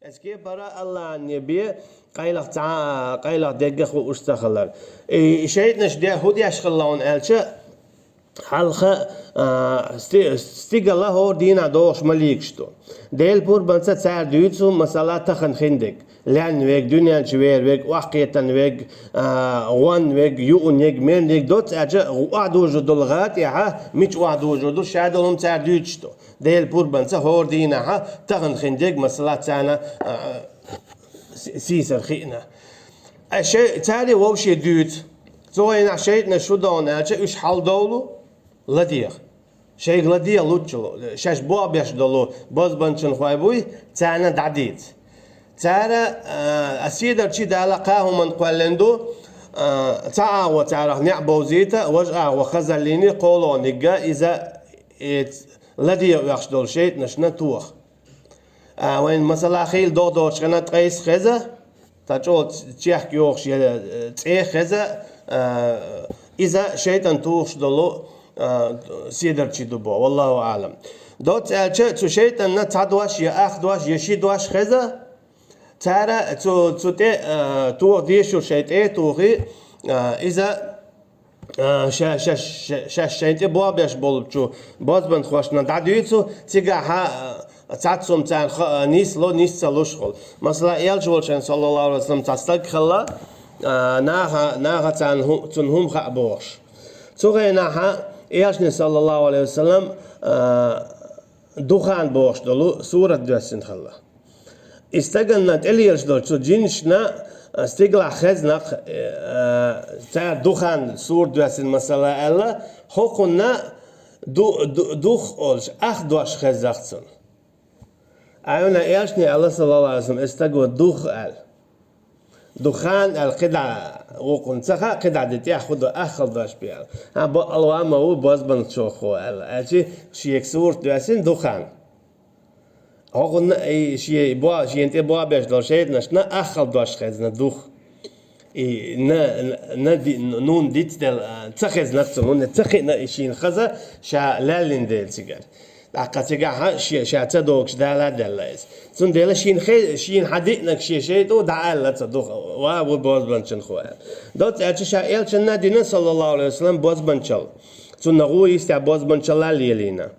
اسكي برا الله النبي قيلق قيلق دقخ واستخلر شيء نشدي هودي اشخلون الش حلقه استيغلا هو دينا دوش مليكشتو ديل بور بنسا تسار دويتسو مسالا تخن خندق لان ويك دنيا شوير ويك واقيتن ويك وان ويك يون ويك من ويك دوت اجا وعدو جدول غات يا مش وعدو جدول شادلهم تسار دويتشتو ديل بور بنسا هو دينا تخن خندق مسالا تانا سيسر خينا الشيء تالي ووشي دوت زوين شيء نشو دون اجا ايش حال دولو لديخ شيء لديه لوتشلو شاش بوا بيش دولو باز بنشن خوايبوي تانا دعديت تارا اسيدر تشي دالقاه من قولندو تعاو تعرف نعبو زيتا وجأ وخزليني قولو نقا اذا لديه يخشدول شيء نشنا توخ وين مثلا خيل دو شغنا تقيس خزا تاچو تشيخ يوخش تي خزا اذا شيطان توخش دولو سيدر تشيدوبو والله اعلم دوت تو شيطان نتعدواش يا اخدواش يشيدواش خزا تارا تو تي تو ديشو شيطان توغي اذا شاش شيطان بوابش بولبچو باز بند خوشنا داديتو تيغا تعتصم تاع نيس لو نيس تلوشخل مثلا يالجولشن صلى الله عليه وسلم تستك خلا ناها تنهم خبوش توغي ناها ياشني صلى الله عليه وسلم دخان بوش دلو سورة دوسن خلا استقلنا تليش دول تو جينشنا استقلع خزنق تاع دخان سور دوسن مثلا الا حقنا دوخ اولش دوش خزاختن ايونا ياشني الله صلى الله عليه وسلم استقوى دوخ دخان القدع وقنتها قدع دي اخذ داش بيال ها الله ما هو باز بنشوخو اجي شي صور دوسن دخان هو شي بوا شي انت بوا باش دور شيء نشنا اخذ داش خزنا دوخ نون ديت دل تخز نفسه نون تخنا شي خزا شا لالين ديل سيجار عقتها شي تدوكش دالا دلايس تون ديلا شين حديقنك شي تو دعال لا تصدق و باز بنشن خوال دوت اتشا الشنا دين صلى الله عليه وسلم باز بنشل تون نغو يستع باز بنشل ليلينا